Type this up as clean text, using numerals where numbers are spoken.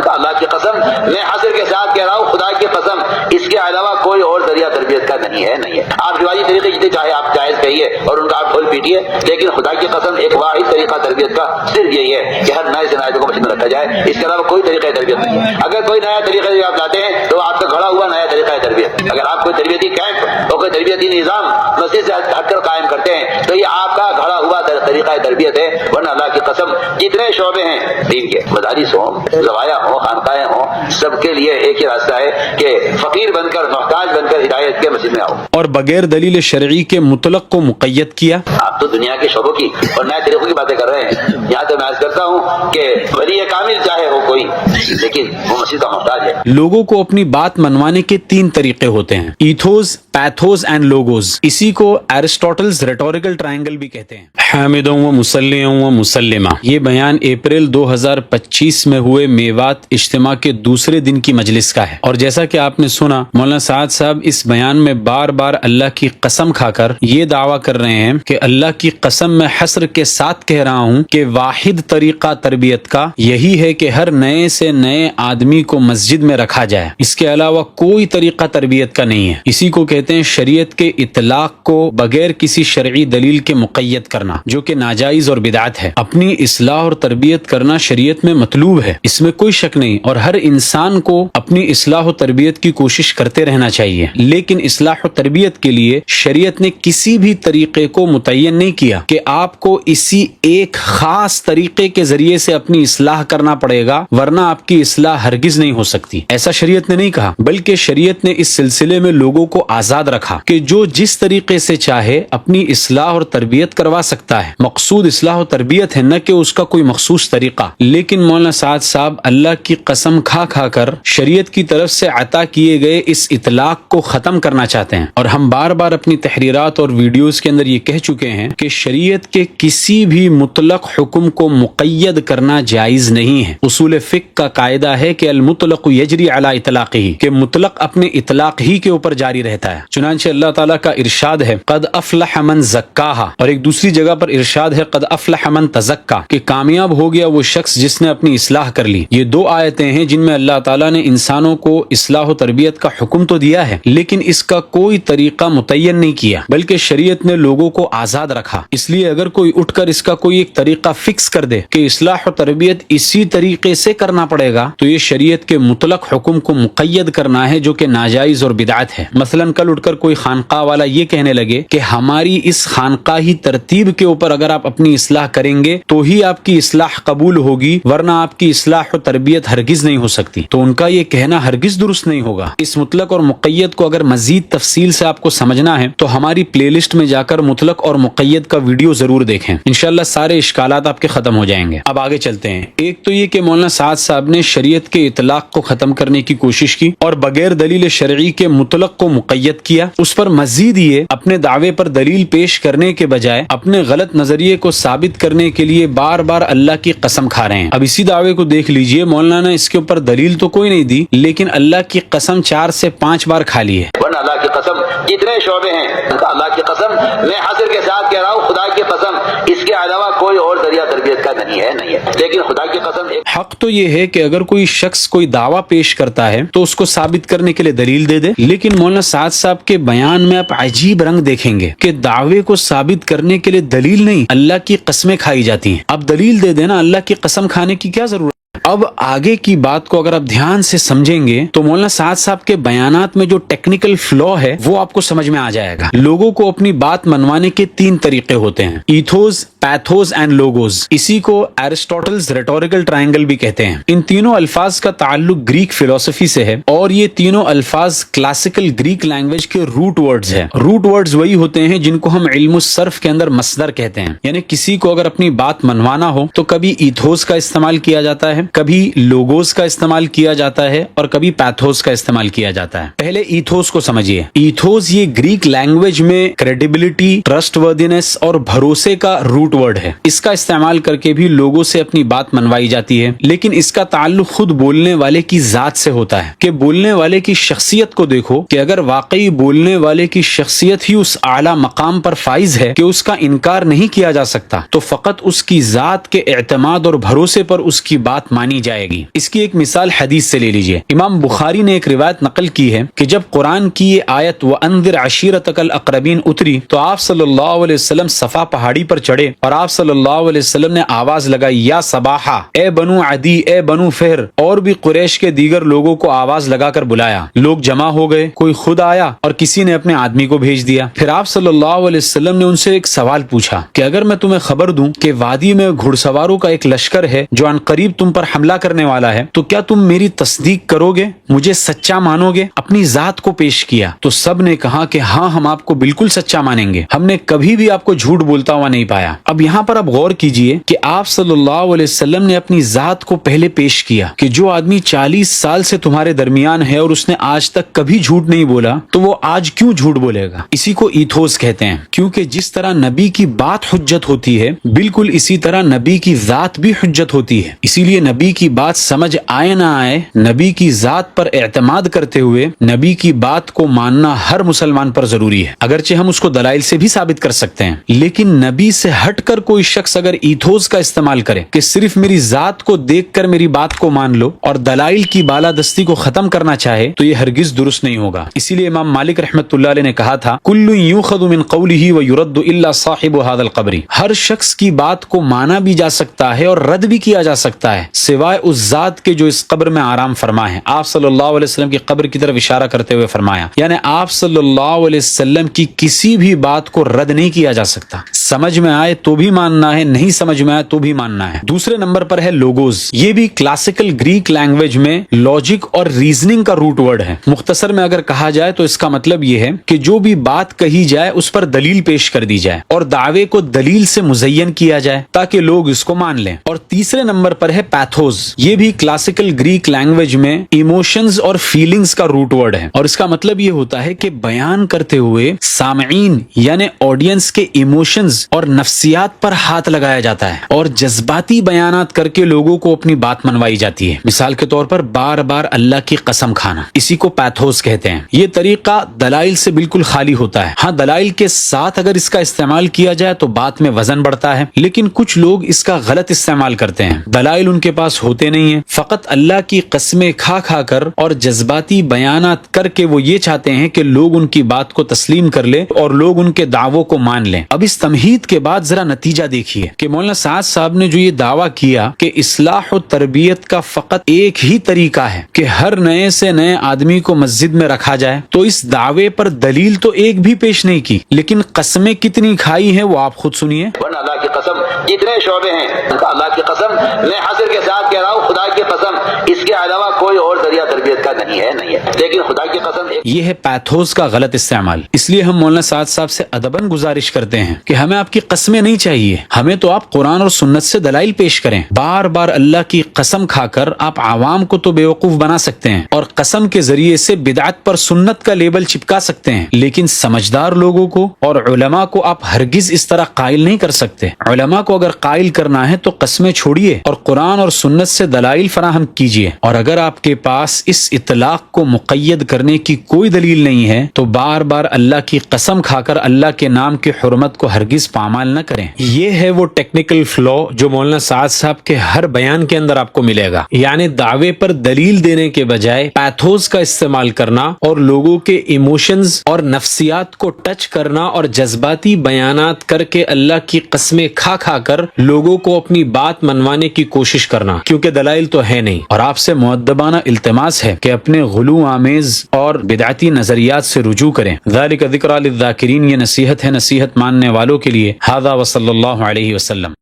اللہ کی قسم، میں حسر کے ساتھ کہہ رہا ہوں، خدا کی قسم، اس کے علاوہ کوئی اور ذریعہ تربیت کا نہیں ہے آپ رواجی طریقے جتنے چاہے آپ جائز کہیے اور ان کا آپ ڈھول پیٹیے، لیکن خدا کی قسم ایک واحد طریقہ تربیت کا صرف یہی ہے کہ ہر نئے سے نئے کو مسجد میں رکھا جائے، اس کے علاوہ کوئی طریقہ تربیت نہیں ہے۔ اگر کوئی نیا طریقہ آپ لاتے ہیں تو آپ کا گھڑا ہوا نیا طریقہ تربیت، اگر آپ کوئی تربیتی کیمپ اور کوئی تربیتی نظام مسجد سے ہٹ کر قائم کرتے ہیں تو یہ آپ کا گھڑا ہوا طریقہ تربیت ہے، ورنہ اللہ کی قسم جتنے شعبے ہیں دین کے، مدارس ہوں، زوایا ہوں، خانقاہیں ہوں، سب کے لیے ایک ہی راستہ ہے کہ فقیر بن کر، محتاج بن کر ہدایت کے مسجد میں آؤ۔ اور بغیر دلیل شرعی کے مطلق کو مقید کیا۔ آپ تو دنیا کے شعبوں کی اور نئے طریقوں کی باتیں کر رہے ہیں، یہاں تو میں عرض کرتا ہوں کہ ولی کامل چاہے ہو کوئی، لیکن وہ مسجد کا محتاج ہے۔ لوگوں کو اپنی بات منوانے کے 3 طریقے ہوتے ہیں، ایتھوز، پیتھوز اینڈ لوگوز۔ اسی کو ایرسٹوٹلز ریٹوریکل ٹرائنگل بھی کہتے ہیں۔ حامدوں و مسلموں و مسلمہ، یہ بیان اپریل 2025 میں ہوئے میوات اجتماع کے دوسرے دن کی مجلس کا ہے، اور جیسا کہ آپ نے سنا، مولانا سعد صاحب اس بیان میں بار بار اللہ کی قسم کھا کر یہ دعویٰ کر رہے ہیں کہ اللہ کی قسم میں حسر کے ساتھ کہہ رہا ہوں کہ واحد طریقہ تربیت کا یہی ہے کہ ہر نئے سے نئے آدمی کو مسجد میں رکھا جائے، اس کے علاوہ کوئی طریقہ تربیت کا نہیں ہے۔ اسی کو کہتے ہیں شریعت کے اطلاق کو بغیر کسی شرعی دلیل کے مقید کرنا، جو کہ ناجائز اور بدعت ہے۔ اپنی اصلاح اور تربیت کرنا شریعت میں مطلوب ہے، اس میں کوئی شک نہیں، اور ہر انسان کو اپنی اصلاح و تربیت کی کوشش کرتے رہنا چاہیے، لیکن اصلاح و تربیت کے لیے شریعت نے کسی بھی طریقے کو متعین نہیں کیا کہ آپ کو اسی ایک خاص طریقے کے ذریعے سے اپنی اصلاح کرنا پڑے گا، ورنہ آپ کی اصلاح ہرگز نہیں ہو سکتی۔ ایسا شریعت نے نہیں کہا، بلکہ شریعت نے اس سلسلے میں لوگوں کو آزاد رکھا کہ جو جس طریقے سے چاہے اپنی اصلاح اور تربیت کروا سکتا ہے۔ مقصود اصلاح و تربیت ہے، نہ کہ اس کا کوئی مخصوص طریقہ۔ لیکن مولانا سعد صاحب اللہ کی قسم کھا کھا کر شریعت کی طرف سے عطا کیے گئے اس اطلاق کو ختم کرنا چاہتے ہیں، اور ہم بار بار اپنی تحریرات اور ویڈیوز کے اندر یہ کہہ چکے ہیں کہ شریعت کے کسی بھی مطلق حکم کو مقید کرنا جائز نہیں ہے۔ اصول فقہ کا قاعدہ ہے کہ المطلق یجری علی اطلاقہ، کہ مطلق اپنے اطلاق ہی کے اوپر جاری رہتا ہے۔ چنانچہ اللہ تعالیٰ کا ارشاد ہے قد افلح من زکاہا، اور ایک دوسری جگہ پر ارشاد ہے قد افلح من تزکا، کہ کامیاب ہو گیا وہ شخص جس نے اپنی اصلاح کر لی۔ یہ 2 آیتیں ہیں جن میں اللہ تعالیٰ نے انسانوں کو اصلاح و تربیت کا حکم تو دیا ہے، لیکن اس کا کوئی طریقہ متعین نہیں کیا، بلکہ شریعت نے لوگوں کو آزاد رکھا۔ اس لیے اگر کوئی اٹھ کر اس کا کوئی ایک طریقہ فکس کر دے کہ اصلاح و تربیت اسی طریقے سے کرنا پڑے گا، تو یہ شریعت کے مطلق حکم کو مقید کرنا ہے، جو کہ ناجائز اور بدعت ہے۔ مثلا کل اٹھ کر کوئی خانقاہ والا یہ کہنے لگے کہ ہماری اس خانقاہی ترتیب کے اوپر اگر آپ اپنی اصلاح کریں گے تو ہی آپ کی اصلاح قبول ہوگی، ورنہ آپ کی اصلاح و تربیت ہرگز نہیں ہو سکتی، تو ان کا یہ کہنا ہرگز درست نہیں ہوگا۔ اس مطلق اور مقید کو اگر مزید تفصیل سے آپ کو سمجھنا ہے تو ہماری پلے لسٹ میں جا کر مطلق اور مقید کا ویڈیو ضرور دیکھیں، انشاءاللہ سارے اشکالات آپ کے ختم ہو جائیں گے۔ اب آگے چلتے ہیں۔ ایک تو یہ کہ مولانا سعد صاحب نے شریعت کے اطلاق کو ختم کرنے کی کوشش کی اور بغیر دلیل شرعی کے مطلق کو مقید کیا۔ اس پر مزید یہ اپنے دعوے پر دلیل پیش کرنے کے بجائے اپنے غلط نظریے کو ثابت کرنے کے لیے بار بار اللہ کی قسم کھا رہے ہیں۔ اب اسی دعوے کو دیکھ لیجئے، مولانا نے اس کے اوپر دلیل تو کوئی نہیں دی، لیکن اللہ کی قسم 4 سے 5 بار کھا لی ہے۔ ورنہ اللہ کی قسم جتنے شعبے ہیں، اللہ کی قسم، میں حاضر کے ساتھ کہہ رہا ہوں، خدا کی قسم اس کے علاوہ کوئی اور ذریعہ تربیت کا نہیں ہے لیکن خدا کی قسم حق تو یہ ہے کہ اگر کوئی شخص کوئی دعویٰ پیش کرتا ہے تو اس کو ثابت کرنے کے لیے دلیل دے دے، لیکن مولانا سعد صاحب کے بیان میں آپ عجیب رنگ دیکھیں گے کہ دعوے کو ثابت کرنے کے لیے دلیل نہیں، اللہ کی قسمیں کھائی جاتی ہیں۔ اب دلیل دے دینا، اللہ کی قسم کھانے کی کیا ضرورت؟ اب آگے کی بات کو اگر آپ دھیان سے سمجھیں گے تو مولانا سعد صاحب کے بیانات میں جو ٹیکنیکل فلو ہے وہ آپ کو سمجھ میں آ جائے گا۔ لوگوں کو اپنی بات منوانے کے 3 طریقے ہوتے ہیں، ایتھوز، پیتھوز اینڈ لوگوز۔ اسی کو ایرسٹوٹلز ریٹوریکل ٹرائنگل بھی کہتے ہیں۔ ان تینوں الفاظ کا تعلق گریک فلسفی سے ہے، اور یہ تینوں الفاظ کلاسیکل گریک لینگویج کے روٹ ورڈز ہیں۔ روٹ ورڈز وہی ہوتے ہیں جن کو ہم علم الصرف کے اندر مصدر کہتے ہیں، یعنی کسی کو اگر اپنی بات منوانا ہو تو کبھی ایتھوز کا استعمال کیا جاتا ہے، کبھی لوگوز کا استعمال کیا جاتا ہے، اور کبھی پیتھوز کا استعمال کیا جاتا ہے۔ پہلے ایتھوز کو سمجھیے۔ ایتھوز یہ گریک لینگویج میں کریڈیبلٹی، ٹرسٹ وردینس اور بھروسے کا روٹ ورڈ ہے. اس کا استعمال کر کے بھی لوگوں سے اپنی بات منوائی جاتی ہے، لیکن اس کا تعلق خود بولنے والے کی ذات سے ہوتا ہے کہ بولنے والے کی شخصیت کو دیکھو کہ اگر واقعی بولنے والے کی شخصیت ہی اس اعلیٰ مقام پر فائز ہے کہ اس کا انکار نہیں کیا جا سکتا، تو فقط اس کی ذات کے اعتماد اور بھروسے پر اس کی بات مانی جائے گی. اس کی ایک مثال حدیث سے لے لیجئے. امام بخاری نے ایک روایت نقل کی ہے کہ جب قرآن کی یہ آیت وَأَنذِرْ عَشِيرَتَكَ الْأَقْرَبِينَ اتری تو آپ صلی اللہ علیہ وسلم صفا پہاڑی پر چڑھے اور آپ صلی اللہ علیہ وسلم نے آواز لگائی یا صباحا، اے بنو عدی، اے بنو فہر، اور بھی قریش کے دیگر لوگوں کو آواز لگا کر بلایا. لوگ جمع ہو گئے، کوئی خود آیا اور کسی نے اپنے آدمی کو بھیج دیا. پھر آپ صلی اللہ علیہ وسلم نے ان سے ایک سوال پوچھا کہ اگر میں تمہیں خبر دوں کہ وادی میں گھڑ سواروں کا ایک لشکر ہے جو عن قریب تم پر حملہ کرنے والا ہے، تو کیا تم میری تصدیق کرو گے، مجھے سچا مانو گے؟ اپنی ذات کو پیش کیا تو سب نے کہا کہ ہاں، ہم آپ کو بالکل سچا مانیں گے، ہم نے کبھی بھی آپ کو جھوٹ بولتا ہوا نہیں پایا. اب یہاں پر آپ غور کیجئے کہ آپ صلی اللہ علیہ وسلم نے اپنی ذات کو پہلے پیش کیا کہ جو آدمی 40 سال سے تمہارے درمیان ہے اور اس نے آج تک کبھی جھوٹ نہیں بولا، تو وہ آج کیوں جھوٹ بولے گا؟ اسی کو ایتھوس کہتے ہیں، کیونکہ جس طرح نبی کی بات حجت ہوتی ہے، بالکل اسی طرح نبی کی ذات بھی حجت ہوتی ہے. اسی لیے نبی کی بات سمجھ آئے نہ آئے، نبی کی ذات پر اعتماد کرتے ہوئے نبی کی بات کو ماننا ہر مسلمان پر ضروری ہے، اگرچہ ہم اس کو دلائل سے بھی ثابت کر سکتے ہیں. لیکن نبی سے ہٹ کر کوئی شخص اگر ایتھوس کا استعمال کرے کہ صرف میری ذات کو دیکھ کر میری بات کو مان لو اور دلائل کی بالادستی کو ختم کرنا چاہے، تو یہ ہرگز درست نہیں ہوگا. اسی لیے امام مالک رحمۃ اللہ علیہ نے کہا تھا کل یؤخذ من قوله ويرد الا صاحب هذا القبر. ہر شخص کی بات کو مانا بھی جا سکتا ہے اور رد بھی کیا جا سکتا ہے سوائے اس ذات کے جو اس قبر میں آرام فرما ہے. آپ صلی اللہ علیہ وسلم کی قبر کی طرف اشارہ کرتے ہوئے فرمایا، یعنی آپ صلی اللہ علیہ وسلم کی کسی بھی بات کو رد نہیں کیا جا سکتا. سمجھ میں آئے تو بھی ماننا ہے، نہیں سمجھ میں آئے تو بھی ماننا ہے. دوسرے نمبر پر ہے لوگوز. یہ بھی کلاسیکل گریک لینگویج میں لاجک اور ریزننگ کا روٹ ورڈ ہے. مختصر میں اگر کہا جائے تو اس کا مطلب یہ ہے کہ جو بھی بات کہی جائے اس پر دلیل پیش کر دی جائے اور دعوے کو دلیل سے مزین کیا جائے تاکہ لوگ اس کو مان لیں. اور تیسرے نمبر پر ہے پیتھوز. یہ بھی کلاسیکل گریک لینگویج میں ایموشنز اور فیلنگز کا روٹ ورڈ ہے اور اس کا مطلب یہ ہوتا ہے کہ بیان کرتے ہوئے سامعین یعنی آڈینس کے ایموشنز اور نفسیات پر ہاتھ لگایا جاتا ہے اور جذباتی بیانات کر کے لوگوں کو اپنی بات منوائی جاتی ہے. مثال کے طور پر بار بار اللہ کی قسم کھانا، اسی کو پیتھوز کہتے ہیں. یہ طریقہ دلائل سے بالکل خالی ہوتا ہے. ہاں، دلائل کے ساتھ اگر اس کا استعمال کیا جائے تو بات میں وزن بڑھتا ہے، لیکن کچھ لوگ اس کا غلط استعمال کرتے ہیں. دلائل ان کے پاس ہوتے نہیں ہیں، فقط اللہ کی قسمیں کھا کھا کر اور جذباتی بیانات کر کے وہ یہ چاہتے ہیں کہ لوگ ان کی بات کو تسلیم کر لیں اور لوگ ان کے دعووں کو مان لیں. اب اس تمہید کے بعد ذرا نتیجہ دیکھیے کہ مولانا سعد صاحب نے جو یہ دعویٰ کیا کہ اصلاح و تربیت کا فقط ایک ہی طریقہ ہے کہ ہر نئے سے نئے آدمی کو مسجد میں رکھا جائے، تو اس دعوے پر دلیل تو ایک بھی پیش نہیں کی، لیکن قسمیں کتنی کھائی ہیں وہ آپ خود سنیے. ورنہ اللہ کی قسم جتنے شعبے ہیں، اللہ کی قسم میں حاصل کے ساتھ کہہ رہا ہوں، خدا کی قسم اس کے علاوہ کوئی اور ذریعہ تربیت کا نہیں ہے. لیکن خدا کی قسم یہ ہے پیتھوز کا غلط استعمال. اس لیے ہم مولانا سعد صاحب سے ادباً گزارش کرتے ہیں کہ ہمیں آپ کی قسمیں نہیں چاہیے، ہمیں تو آپ قرآن اور سنت سے دلائل پیش کریں. بار بار اللہ کی قسم کھا کر آپ عوام کو تو بیوقوف بنا سکتے ہیں اور قسم کے ذریعے سے بدعت پر سنت کا لیبل چپکا سکتے ہیں، لیکن سمجھدار لوگوں کو اور علماء کو آپ ہرگز اس طرح قائل نہیں کر سکتے. علماء کو اگر قائل کرنا ہے تو قسمیں چھوڑیے اور قرآن اور سنت سے دلائل فراہم کیجیے. اور اگر آپ کے پاس اس اطلاق کو مقید کرنے کی کوئی دلیل نہیں ہے تو بار بار اللہ کی قسم کھا کر اللہ کے نام کی حرمت کو ہرگز پامال نہ کریں. یہ ہے وہ ٹیکنیکل فلو جو مولانا سعد صاحب کے ہر بیان کے اندر آپ کو ملے گا، یعنی دعوے پر دلیل دینے کے بجائے پیتھوز کا استعمال کرنا اور لوگوں کے ایموشنز اور نفسیات کو ٹچ کرنا اور جذباتی بیانات کر کے اللہ کی قسمیں کھا کھا کر لوگوں کو اپنی بات منوانے کی کوشش کرنا، کیونکہ دلائل تو ہے نہیں. اور آپ سے مؤدبانہ التماس ہے کہ اپنے غلو آمیز اور بدعتی نظریات سے رجوع کریں. ذالک ذکریٰ للذاکرین، یہ نصیحت ہے نصیحت ماننے والوں کے لیے. ھذا وصلی اللہ علیہ وسلم.